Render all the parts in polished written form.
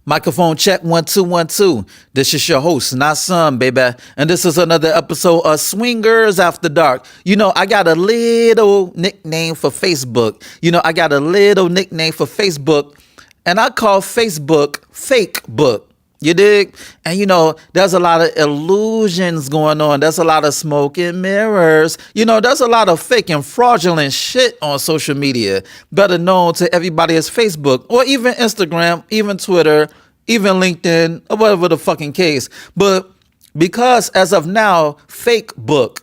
Microphone check 1 2 1 2. This is your host, not some baby, and this is another episode of Swingers After Dark. You know, I got a little nickname for Facebook. And I call Facebook FakeBook. You dig? And you know, there's a lot of illusions going on. There's a lot of smoke and mirrors. You know, there's a lot of fake and fraudulent shit on social media, better known to everybody as Facebook or even Instagram, even Twitter, even LinkedIn, or whatever the fucking case. But because as of now, FakeBook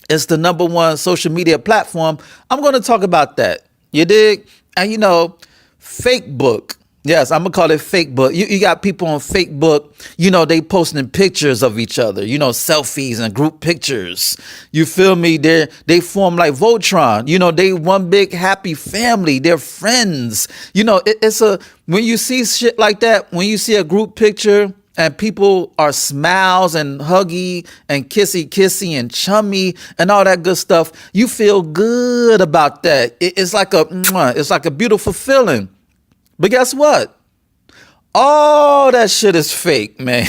is the number one social media platform, I'm going to talk about that. You dig? And you know, FakeBook. Yes, I'm going to call it FakeBook. You got people on FakeBook, you know, they posting pictures of each other, you know, selfies and group pictures. You feel me? They form like Voltron. You know, they one big happy family. They're friends. You know, when you see shit like that, when you see a group picture and people are smiles and huggy and kissy and chummy and all that good stuff, you feel good about that. It's like a beautiful feeling. But guess what? All that shit is fake, man.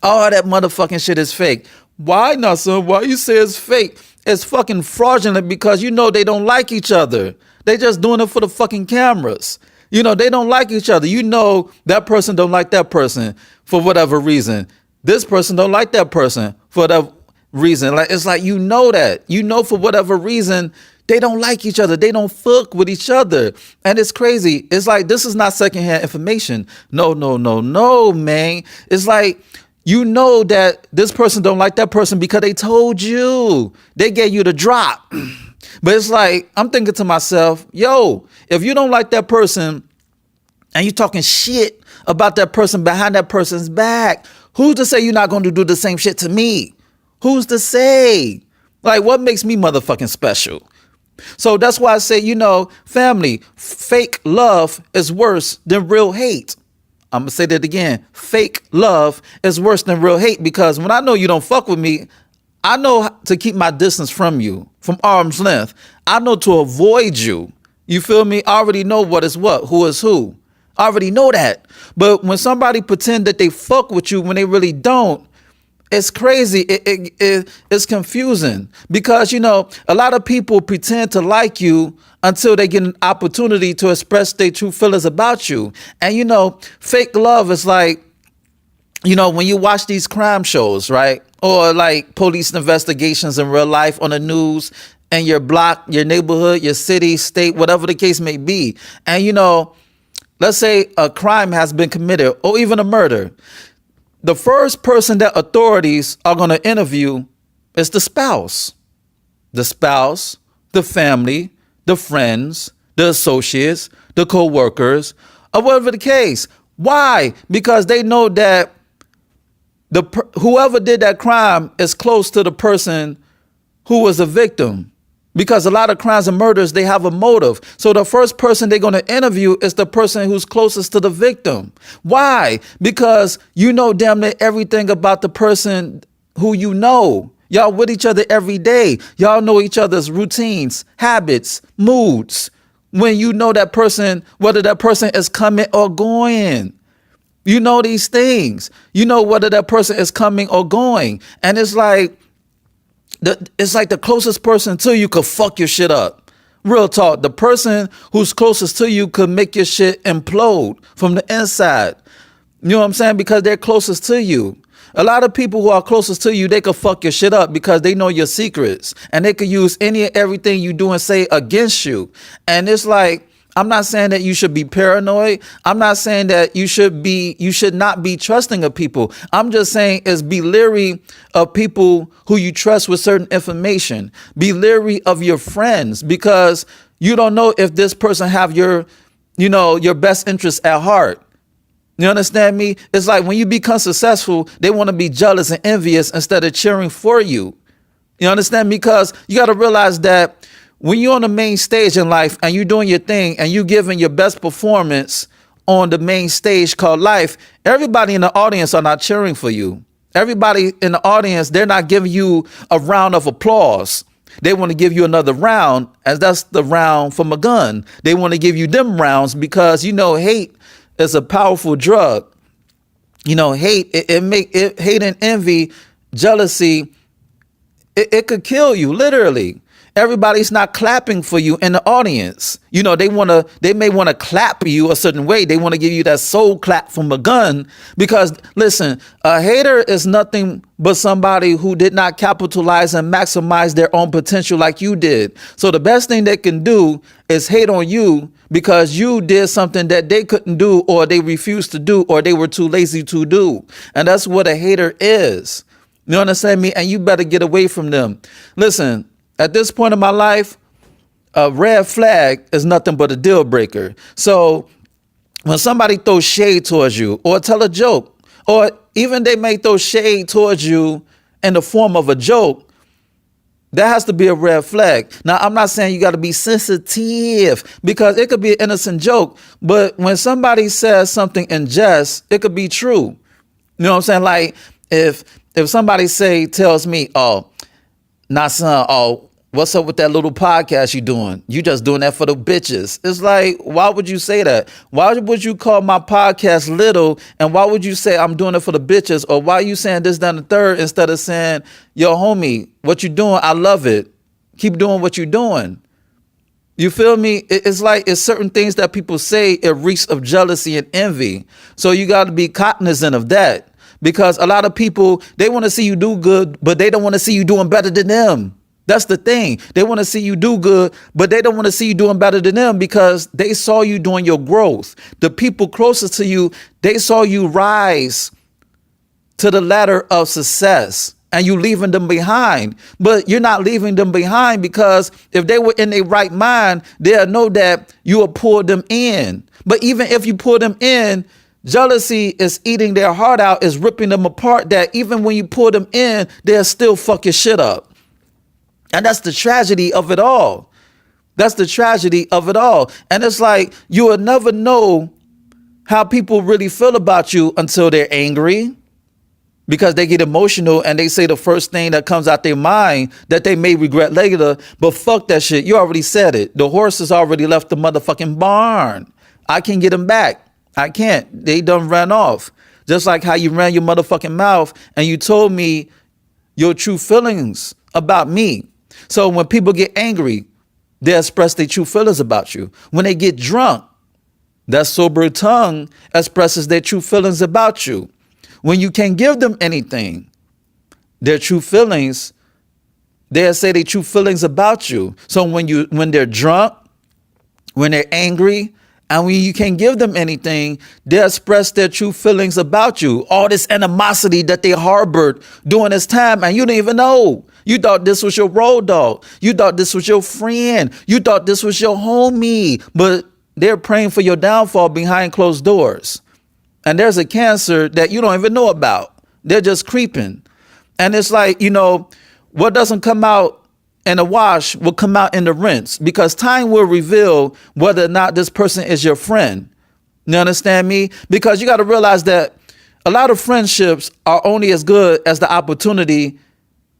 All that motherfucking shit is fake. Why not, son? Why you say it's fake? It's fucking fraudulent because you know they don't like each other. They just doing it for the fucking cameras. You know, they don't like each other. You know that person don't like that person for whatever reason. This person don't like that person for that reason. Like it's like you know that. You know for whatever reason they don't like each other. They don't fuck with each other. And it's crazy. It's like, this is not secondhand information. No, man. It's like, you know that this person don't like that person because they told you. They gave you the drop. But it's like, I'm thinking to myself, yo, if you don't like that person and you talking shit about that person behind that person's back, who's to say you're not going to do the same shit to me? Who's to say? Like, what makes me motherfucking special? So that's why I say, you know, family, fake love is worse than real hate. I'm going to say that again. Fake love is worse than real hate because when I know you don't fuck with me, I know to keep my distance from you, from arm's length. I know to avoid you. You feel me? I already know what is what, who is who. I already know that. But when somebody pretend that they fuck with you when they really don't, it's crazy. It's confusing because, you know, a lot of people pretend to like you until they get an opportunity to express their true feelings about you. And, you know, fake love is like, you know, when you watch these crime shows, right? Or like police investigations in real life on the news and your block, your neighborhood, your city, state, whatever the case may be. And, you know, let's say a crime has been committed or even a murder. The first person that authorities are going to interview is the spouse. The spouse, the family, the friends, the associates, the co-workers, or whatever the case. Why? Because they know that whoever did that crime is close to the person who was a victim. Because a lot of crimes and murders, they have a motive. So the first person they're going to interview is the person who's closest to the victim. Why? Because you know damn near everything about the person who you know. Y'all with each other every day. Y'all know each other's routines, habits, moods. When you know that person, whether that person is coming or going. You know these things. You know whether that person is coming or going. And it's like, the closest person to you could fuck your shit up. Real talk. The person who's closest to you could make your shit implode from the inside. You know what I'm saying? Because they're closest to you. A lot of people who are closest to you, they could fuck your shit up because they know your secrets and they could use any and everything you do and say against you. And it's like, I'm not saying that you should be paranoid. I'm not saying that you should not be trusting of people. I'm just saying is be leery of people who you trust with certain information. Be leery of your friends because you don't know if this person have your best interests at heart. You understand me? It's like when you become successful, they want to be jealous and envious instead of cheering for you. You understand me? Because you got to realize that when you're on the main stage in life and you're doing your thing and you giving your best performance on the main stage called life, everybody in the audience are not cheering for you. Everybody in the audience, they're not giving you a round of applause. They want to give you another round, as that's the round from a gun. They want to give you them rounds because, you know, hate is a powerful drug. You know, hate and envy, jealousy, it could kill you, literally. Everybody's not clapping for you in the audience. You know, they may want to clap you a certain way. They want to give you that soul clap from a gun because, listen, a hater is nothing but somebody who did not capitalize and maximize their own potential like you did. So the best thing they can do is hate on you because you did something that they couldn't do, or they refused to do, or they were too lazy to do. And that's what a hater is. You understand me? And you better get away from them. Listen, at this point in my life, a red flag is nothing but a deal breaker. So when somebody throws shade towards you or tell a joke, or even they may throw shade towards you in the form of a joke, that has to be a red flag. Now, I'm not saying you got to be sensitive because it could be an innocent joke. But when somebody says something in jest, it could be true. You know what I'm saying? Like if somebody tells me, oh, nah, son, oh, what's up with that little podcast you doing? You just doing that for the bitches. It's like, why would you say that? Why would you call my podcast little? And why would you say I'm doing it for the bitches? Or why are you saying this, down the third, instead of saying, yo, homie, what you doing? I love it. Keep doing what you're doing. You feel me? It's like, it's certain things that people say, it reeks of jealousy and envy. So you got to be cognizant of that. Because a lot of people, they want to see you do good, but they don't want to see you doing better than them. That's the thing. They want to see you do good, but they don't want to see you doing better than them because they saw you doing your growth. The people closest to you, they saw you rise to the ladder of success, and you leaving them behind. But you're not leaving them behind because if they were in their right mind, they'll know that you will pull them in. But even if you pull them in, jealousy is eating their heart out, is ripping them apart, that even when you pull them in, they'll still fuck your shit up. And that's the tragedy of it all. That's the tragedy of it all. And it's like, you will never know how people really feel about you until they're angry, because they get emotional and they say the first thing that comes out their mind that they may regret later. But fuck that shit. You already said it. The horse has already left the motherfucking barn. I can't get him back. I can't. They done ran off. Just like how you ran your motherfucking mouth and you told me your true feelings about me. So when people get angry, they express their true feelings about you. When they get drunk, that sober tongue expresses their true feelings about you. When you can't give them anything, their true feelings, they'll say their true feelings about you. So when they're drunk, when they're angry, and when you can't give them anything, they express their true feelings about you. All this animosity that they harbored during this time, and you didn't even know. You thought this was your road dog. You thought this was your friend. You thought this was your homie. But they're praying for your downfall behind closed doors. And there's a cancer that you don't even know about. They're just creeping. And it's like, you know, what doesn't come out in a wash will come out in the rinse, because time will reveal whether or not this person is your friend. You understand me? Because you got to realize that a lot of friendships are only as good as the opportunity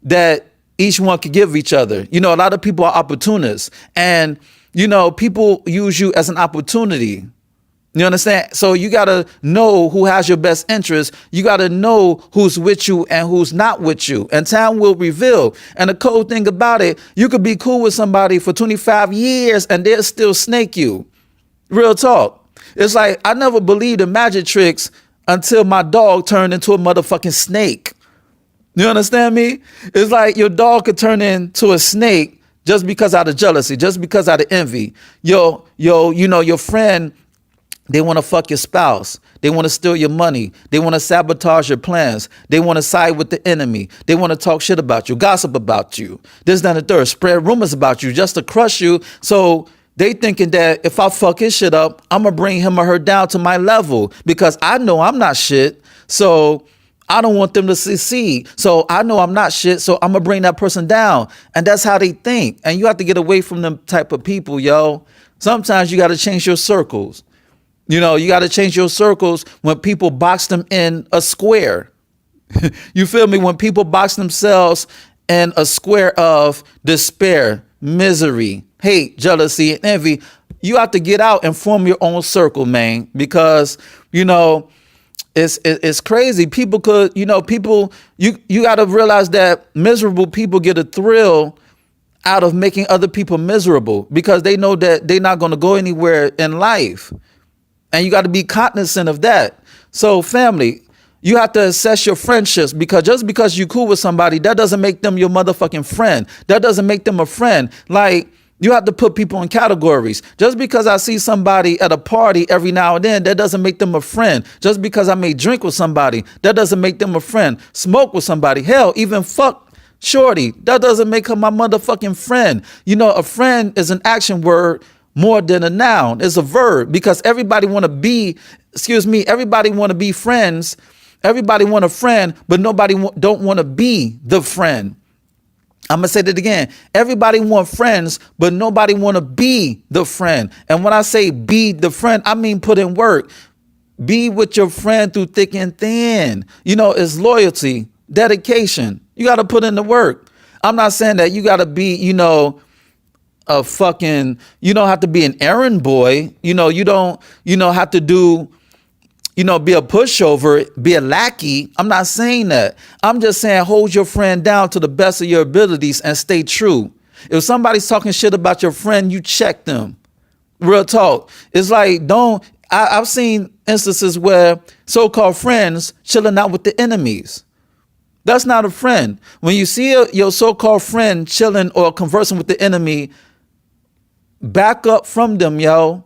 that each one could give each other. You know, a lot of people are opportunists, and, you know, people use you as an opportunity. You understand? So you got to know who has your best interest. You got to know who's with you and who's not with you. And time will reveal. And the cool thing about it, you could be cool with somebody for 25 years and they'll still snake you. Real talk. It's like, I never believed in magic tricks until my dog turned into a motherfucking snake. You understand me? It's like your dog could turn into a snake just because out of jealousy, just because out of envy. You know, your friend, they want to fuck your spouse. They want to steal your money. They want to sabotage your plans. They want to side with the enemy. They want to talk shit about you, gossip about you. This, that, and the third. Spread rumors about you just to crush you. So they thinking that if I fuck his shit up, I'm going to bring him or her down to my level, because I know I'm not shit. So I don't want them to succeed. So I know I'm not shit. So I'm going to bring that person down. And that's how they think. And you have to get away from them type of people, yo. Sometimes you got to change your circles. You know, you got to change your circles when people box them in a square. You feel me? When people box themselves in a square of despair, misery, hate, jealousy, and envy, you have to get out and form your own circle, man, because, you know, it's crazy. People could, you know, you got to realize that miserable people get a thrill out of making other people miserable because they know that they're not going to go anywhere in life. And you got to be cognizant of that. So family, you have to assess your friendships, because just because you cool with somebody, that doesn't make them your motherfucking friend. That doesn't make them a friend. Like, you have to put people in categories. Just because I see somebody at a party every now and then, that doesn't make them a friend. Just because I may drink with somebody, that doesn't make them a friend. Smoke with somebody, hell, even fuck shorty, that doesn't make her my motherfucking friend. You know, a friend is an action word more than a noun. It's a verb, because everybody want to be, everybody want to be friends. Everybody want a friend, but nobody don't want to be the friend. I'm going to say that again. Everybody want friends, but nobody want to be the friend. And when I say be the friend, I mean put in work. Be with your friend through thick and thin. You know, it's loyalty, dedication. You got to put in the work. I'm not saying that you got to be, you know, you don't have to be an errand boy. You know, you don't, have to do, be a pushover, be a lackey. I'm not saying that. I'm just saying hold your friend down to the best of your abilities and stay true. If somebody's talking shit about your friend, you check them. Real talk. It's like, I've seen instances where so-called friends chilling out with the enemies. That's not a friend. When you see your so-called friend chilling or conversing with the enemy, back up from them, yo,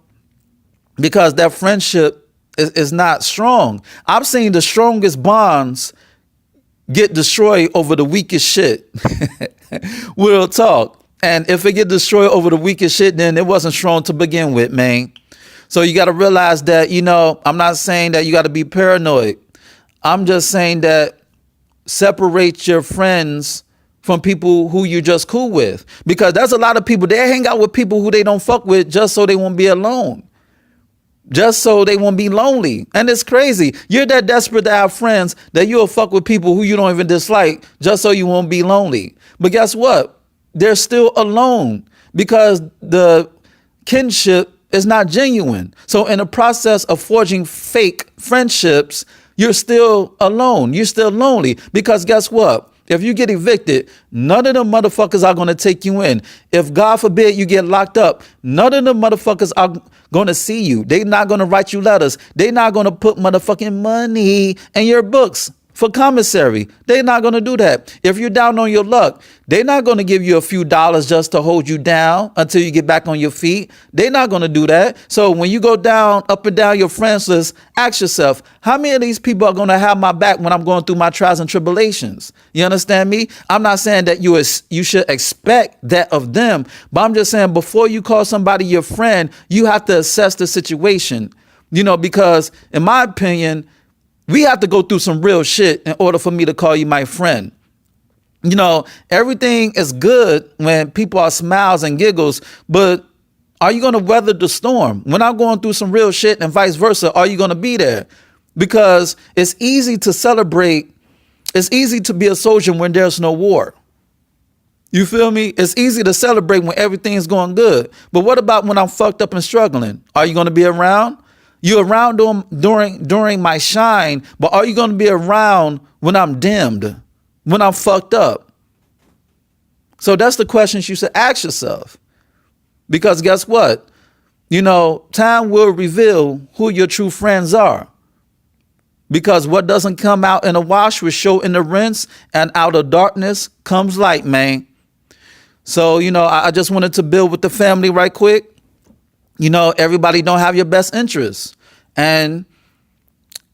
because that friendship is not strong. I've seen the strongest bonds get destroyed over the weakest shit. Real talk. And if it get destroyed over the weakest shit, then it wasn't strong to begin with, man. So you got to realize that, I'm not saying that you got to be paranoid. I'm just saying that separate your friends from people who you're just cool with, because there's a lot of people, they hang out with people who they don't fuck with just so they won't be alone, just so they won't be lonely. And it's crazy. You're that desperate to have friends that you'll fuck with people who you don't even dislike just so you won't be lonely. But guess what? They're still alone because the kinship is not genuine. So in the process of forging fake friendships, you're still alone. You're still lonely, because guess what? If you get evicted, none of them motherfuckers are going to take you in. If God forbid you get locked up, none of them motherfuckers are going to see you. They're not going to write you letters. They're not going to put motherfucking money in your books for commissary. They're not going to do that. If you're down on your luck, they're not going to give you a few dollars just to hold you down until you get back on your feet. They're not going to do that. So when you go down, up and down your friends list, ask yourself, how many of these people are going to have my back when I'm going through my trials and tribulations? You understand me? I'm not saying that you should expect that of them, but I'm just saying before you call somebody your friend, you have to assess the situation, because in my opinion, we have to go through some real shit in order for me to call you my friend. Everything is good when people are smiles and giggles, but are you going to weather the storm? When I'm going through some real shit and vice versa, are you going to be there? Because it's easy to celebrate. It's easy to be a soldier when there's no war. You feel me? It's easy to celebrate when everything's going good. But what about when I'm fucked up and struggling? Are you going to be around? You're around during my shine, but are you going to be around when I'm dimmed, when I'm fucked up? So that's the questions you should ask yourself. Because guess what? Time will reveal who your true friends are. Because what doesn't come out in a wash will show in the rinse, and out of darkness comes light, man. So, I just wanted to build with the family right quick. Everybody don't have your best interests, and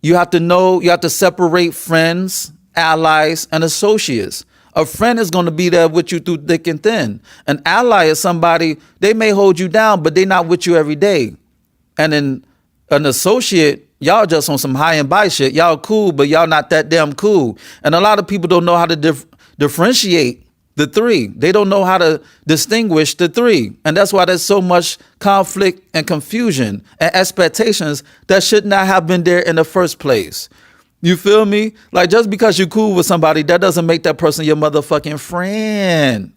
you have to separate friends, allies, and associates. A friend is going to be there with you through thick and thin. An ally is somebody, they may hold you down, but they're not with you every day. And then an associate, y'all just on some high and by shit. Y'all cool, but y'all not that damn cool. And a lot of people don't know how to differentiate the three. They don't know how to distinguish the three. And that's why there's so much conflict and confusion and expectations that should not have been there in the first place. You feel me? Like, just because you're cool with somebody, that doesn't make that person your motherfucking friend.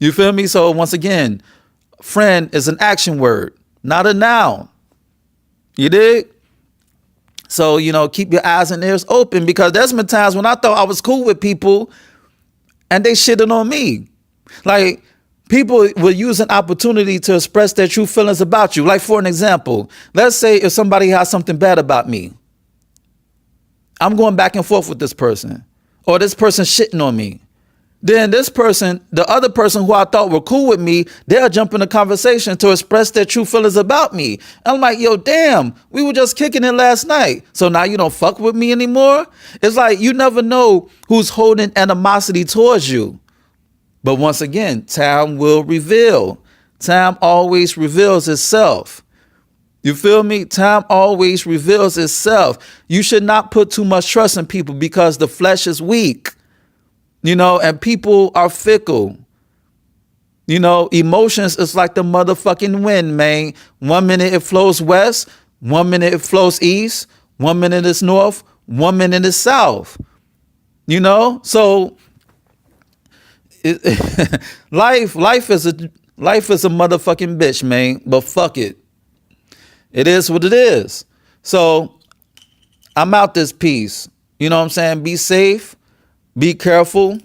You feel me? So once again, friend is an action word. not a noun. You dig? So, keep your eyes and ears open, because there's been times when I thought I was cool with people and they shitted on me. Like, people will use an opportunity to express their true feelings about you. Like, for an example, let's say if somebody has something bad about me, I'm going back and forth with this person, or this person shitting on me. Then this person, the other person who I thought were cool with me, they'll jump in the conversation to express their true feelings about me. And I'm like, yo, damn, we were just kicking it last night. So now you don't fuck with me anymore? It's like you never know who's holding animosity towards you. But once again, time will reveal. Time always reveals itself. You feel me? Time always reveals itself. You should not put too much trust in people, because the flesh is weak. And people are fickle. Emotions is like the motherfucking wind, man. 1 minute it flows west, 1 minute it flows east, 1 minute it's north, 1 minute it's south. So life is a motherfucking bitch, man. But fuck it. It is what it is. So I'm out this piece. You know what I'm saying? Be safe. Be careful,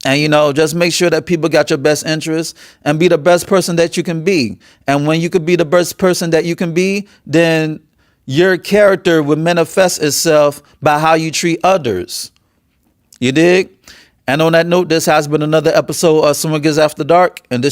and, just make sure that people got your best interests, and be the best person that you can be. And when you could be the best person that you can be, then your character will manifest itself by how you treat others. You dig? And on that note, this has been another episode of Someone Gets After Dark, and this